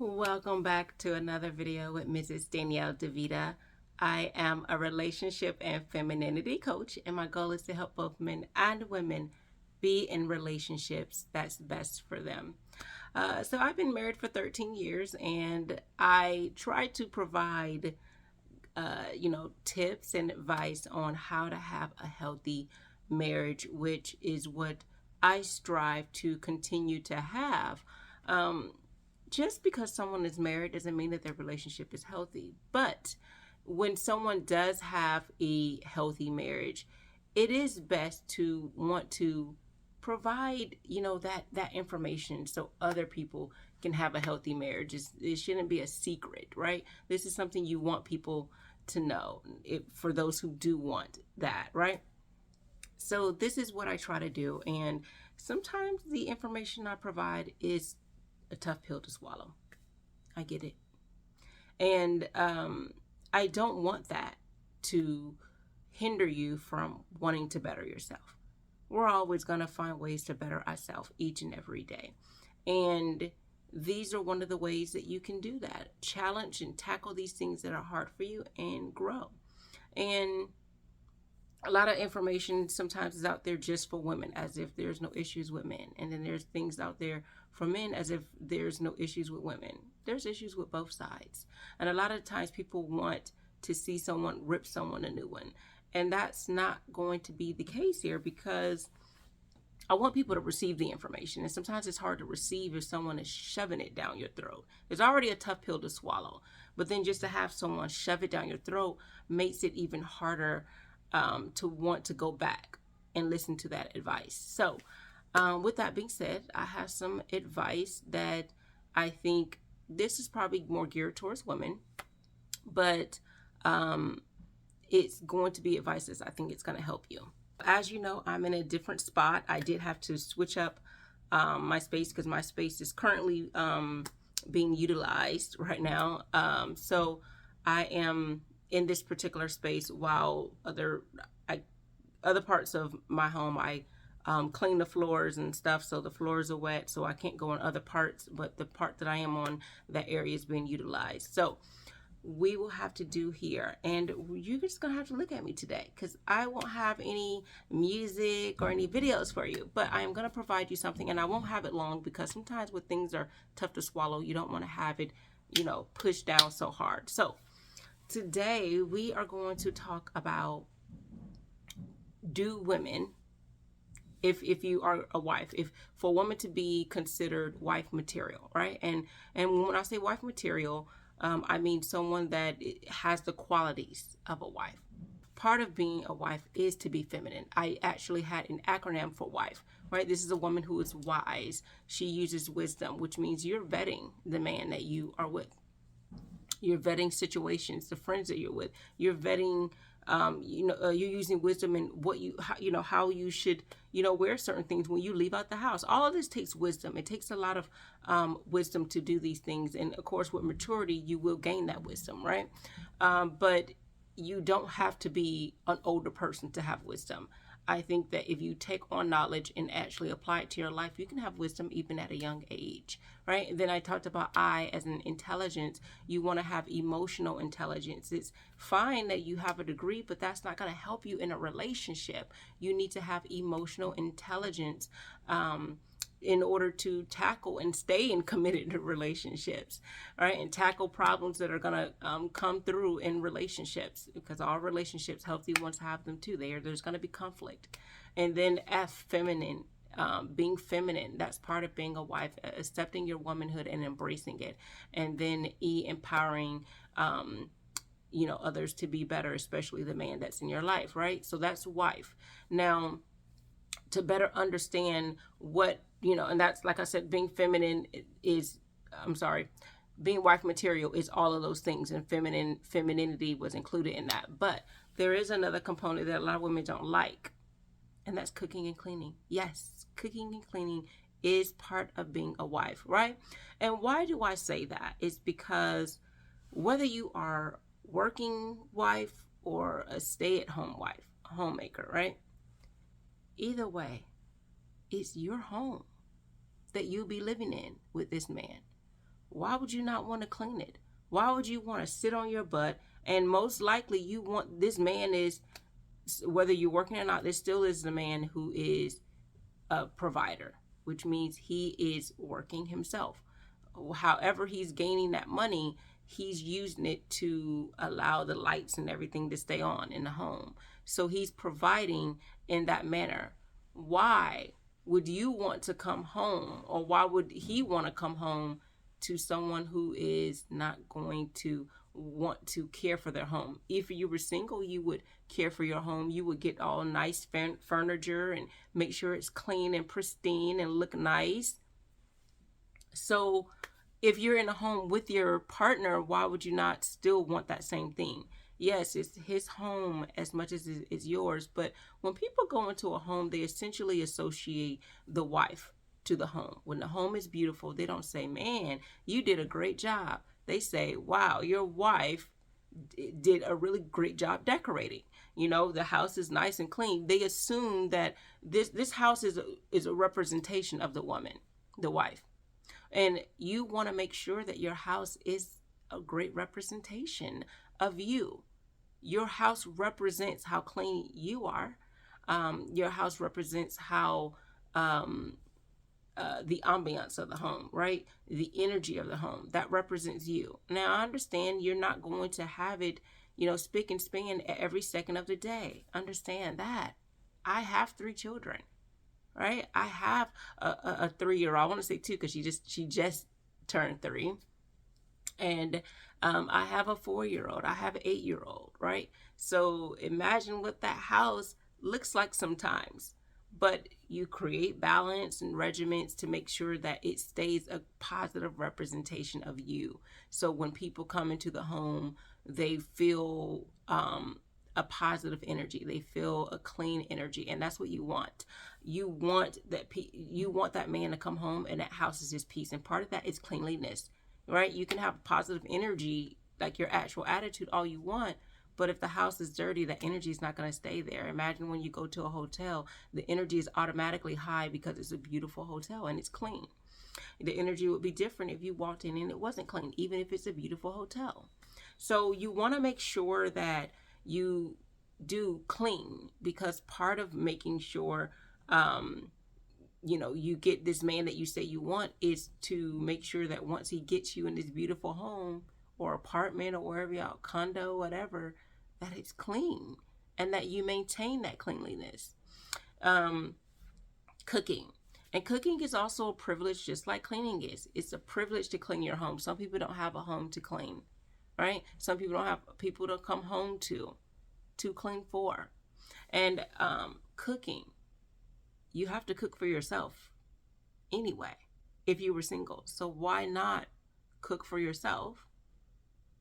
Welcome back to another video with Mrs. Danielle DeVita. I am a relationship and femininity coach, and my goal is to help both men and women be in relationships that's best for them. So I've been married for 13 years, and I try to provide, tips and advice on how to have a healthy marriage, which is what I strive to continue to have. Um, just because someone is married doesn't mean that their relationship is healthy. But when someone does have a healthy marriage, it is best to want to provide, that information so other people can have a healthy marriage. It shouldn't be a secret, right? This is something you want people to know, for those who do want that, right? So this is what I try to do, and sometimes the information I provide is a tough pill to swallow. I get it. And I don't want that to hinder you from wanting to better yourself. We're always going to find ways to better ourselves each and every day. And these are one of the ways that you can do that. Challenge and tackle these things that are hard for you and grow. And a lot of information sometimes is out there just for women, as if there's no issues with men. And then there's things out there for men as if there's no issues with women. There's issues with both sides. And a lot of times people want to see someone rip someone a new one. And that's not going to be the case here, because I want people to receive the information. And sometimes it's hard to receive if someone is shoving it down your throat. It's already a tough pill to swallow. But then just to have someone shove it down your throat makes it even harder to want to go back and listen to that advice. So, with that being said, I have some advice that I think this is probably more geared towards women, but it's going to be advice that I think it's going to help you. As you know, I'm in a different spot. I did have to switch up my space because my space is currently being utilized right now. So I am in this particular space while other parts of my home I clean the floors and stuff, so the floors are wet, so I can't go on other parts, but the part that I am on, that area is being utilized. So we will have to do here, and you're just gonna have to look at me today because I won't have any music or any videos for you, but I am gonna provide you something, and I won't have it long because sometimes when things are tough to swallow, you don't want to have it, pushed down so hard. So today we are going to talk about, do women, if you are a wife, if for a woman to be considered wife material, right? And when I say wife material, I mean someone that has the qualities of a wife. Part of being a wife is to be feminine. I actually had an acronym for wife, right? This is a woman who is wise. She uses wisdom, which means you're vetting the man that you are with. You're vetting situations, the friends that you're with. You're vetting, you're using wisdom in how you should, wear certain things when you leave out the house. All of this takes wisdom. It takes a lot of wisdom to do these things. And of course, with maturity, you will gain that wisdom, right? But you don't have to be an older person to have wisdom. I think that if you take on knowledge and actually apply it to your life, you can have wisdom even at a young age, right? And then I talked about I as an intelligence. You want to have emotional intelligence. It's fine that you have a degree, but that's not going to help you in a relationship. You need to have emotional intelligence in order to tackle and stay in committed relationships, right? And tackle problems that are going to come through in relationships, because all relationships, healthy ones, have them too. There's going to be conflict. And then F, feminine. Being feminine, that's part of being a wife, accepting your womanhood and embracing it. And then E, empowering others to be better, especially the man that's in your life, right? So that's wife. Now, to better understand what, and that's, like I said, being feminine is, being wife material is all of those things, and femininity was included in that. But there is another component that a lot of women don't like, and that's cooking and cleaning. Yes, cooking and cleaning is part of being a wife, right? And why do I say that? It's because whether you are working wife or a stay-at-home wife, homemaker, right? Either way, it's your home that you'll be living in with this man. why would you not want to clean it? Why would you want to sit on your butt? And most likely you want, this man is, whether you're working or not, this still is the man who is a provider, which means he is working himself. However he's gaining that money, he's using it to allow the lights and everything to stay on in the home. So he's providing in that manner. Why would you want to come home, or why would he want to come home to someone who is not going to want to care for their home? If you were single, you would care for your home. You would get all nice furniture and make sure it's clean and pristine and look nice. So if you're in a home with your partner, why would you not still want that same thing? Yes, it's his home as much as it's yours, but when people go into a home, they essentially associate the wife to the home. When the home is beautiful, they don't say, man, you did a great job. They say, wow, your wife did a really great job decorating. You know, the house is nice and clean. They assume that this house is a representation of the woman, the wife. And you want to make sure that your house is a great representation of you. Your house represents how clean you are. Your house represents how the ambiance of the home, right? The energy of the home, that represents you. Now, I understand you're not going to have it, spick and span every second of the day. Understand that. I have 3 children, right? I have a 3-year-old. I want to say 2 because she just turned 3. And I have a 4-year-old. I have an 8-year-old, right? So imagine what that house looks like sometimes. But you create balance and regiments to make sure that it stays a positive representation of you. So when people come into the home, they feel a positive energy. They feel a clean energy, and that's what you want. You want that man to come home, and that house is his peace. And part of that is cleanliness, right? You can have positive energy, like your actual attitude, all you want. But if the house is dirty, the energy is not going to stay there. Imagine when you go to a hotel, the energy is automatically high because it's a beautiful hotel and it's clean. The energy would be different if you walked in and it wasn't clean, even if it's a beautiful hotel. So you want to make sure that you do clean, because part of making sure, you get this man that you say you want is to make sure that once he gets you in this beautiful home or apartment or wherever you're out, condo, whatever, that it's clean and that you maintain that cleanliness. Cooking. And cooking is also a privilege, just like cleaning is. It's a privilege to clean your home. Some people don't have a home to clean, right? Some people don't have people to come home to clean for. And cooking, you have to cook for yourself anyway if you were single. So why not cook for yourself,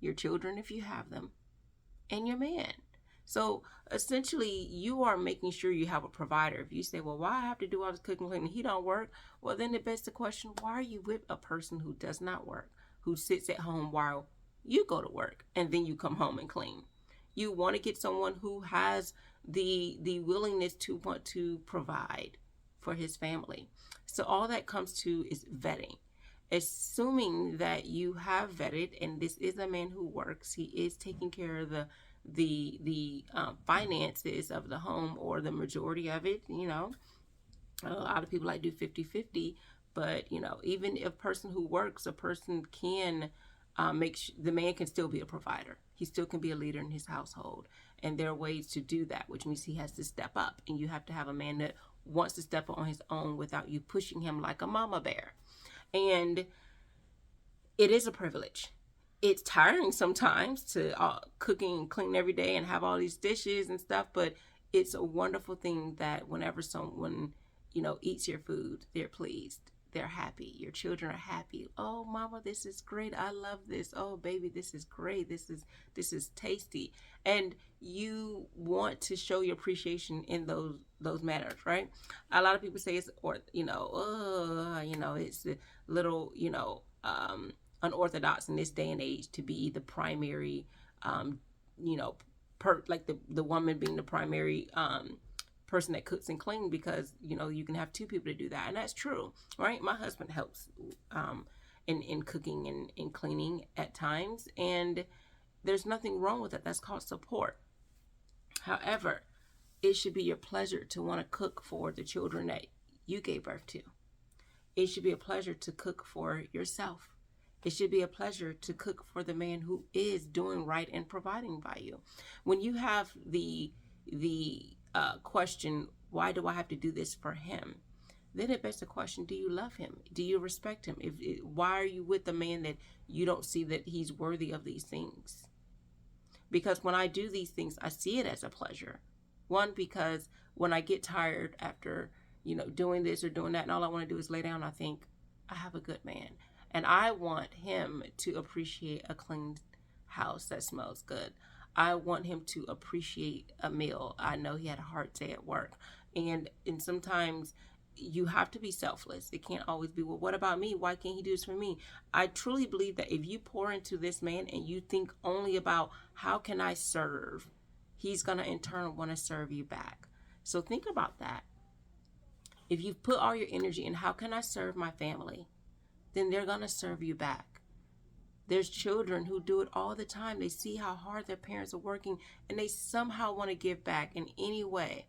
your children if you have them, and your man? So essentially you are making sure you have a provider. If you say, well, why I have to do all this cooking, cleaning, he don't work, well, then it begs the question, why are you with a person who does not work, who sits at home while you go to work and then you come home and clean? You want to get someone who has the willingness to want to provide for his family. So all that comes to is vetting. Assuming that you have vetted and this is a man who works, he is taking care of the finances of the home, or the majority of it. A lot of people like do 50-50, but even a person who works, a person can the man can still be a provider. He still can be a leader in his household, and there are ways to do that, which means he has to step up, and you have to have a man that wants to step up on his own without you pushing him like a mama bear. And it is a privilege. It's tiring sometimes to cooking and clean every day and have all these dishes and stuff, but it's a wonderful thing that whenever someone, eats your food, they're pleased. They're happy. Your children are happy. Oh, mama, this is great. I love this. Oh, baby, this is great. This is tasty. And you want to show your appreciation in those manners, right? A lot of people say it's, it's a little, unorthodox in this day and age to be the primary, like the woman being the primary person that cooks and cleans, because you can have 2 people to do that, and that's true, right? My husband helps in cooking and cleaning at times, and there's nothing wrong with it. That's called support. However, it should be your pleasure to want to cook for the children that you gave birth to. It should be a pleasure to cook for yourself. It should be a pleasure to cook for the man who is doing right and providing by you. When you have the question, why do I have to do this for him? Then it begs the question, do you love him? Do you respect him? Why are you with a man that you don't see that he's worthy of these things? Because when I do these things, I see it as a pleasure. One, because when I get tired after, doing this or doing that, and all I want to do is lay down, I think, I have a good man. And I want him to appreciate a clean house that smells good. I want him to appreciate a meal. I know he had a hard day at work. And sometimes you have to be selfless. It can't always be, well, what about me? Why can't he do this for me? I truly believe that if you pour into this man and you think only about how can I serve, he's going to in turn want to serve you back. So think about that. If you put all your energy in how can I serve my family, then they're going to serve you back. There's children who do it all the time. They see how hard their parents are working and they somehow want to give back in any way.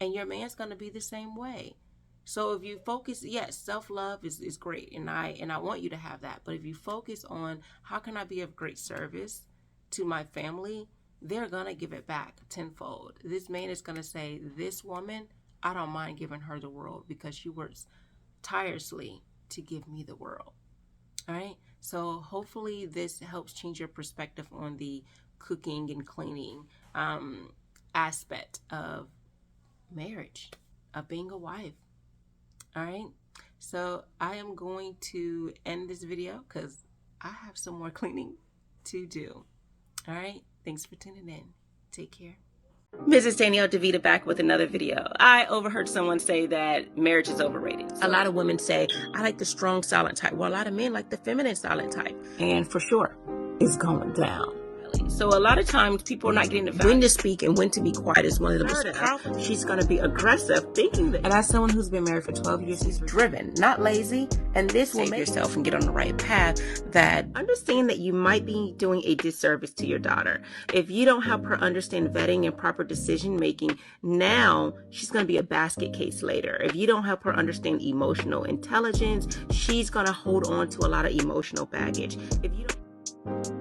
And your man's going to be the same way. So if you focus, yes, self-love is great. And I want you to have that. But if you focus on how can I be of great service to my family, they're going to give it back tenfold. This man is going to say, this woman, I don't mind giving her the world because she works tirelessly to give me the world. All right. So hopefully this helps change your perspective on the cooking and cleaning aspect of marriage, of being a wife. All right. So I am going to end this video because I have some more cleaning to do. All right. Thanks for tuning in. Take care. Mrs. Danielle DeVita back with another video. I overheard someone say that marriage is overrated. A lot of women say, I like the strong silent type. Well, a lot of men like the feminine silent type. And for sure, it's going down. So a lot of times people are not getting the value. When to speak and when to be quiet is one of the most powerful. She's going to be aggressive thinking that. And as someone who's been married for 12 years, she's driven, not lazy. And this will make yourself and get on the right path. That understand that you might be doing a disservice to your daughter. If you don't help her understand vetting and proper decision making, now she's going to be a basket case later. If you don't help her understand emotional intelligence, she's going to hold on to a lot of emotional baggage. If you don't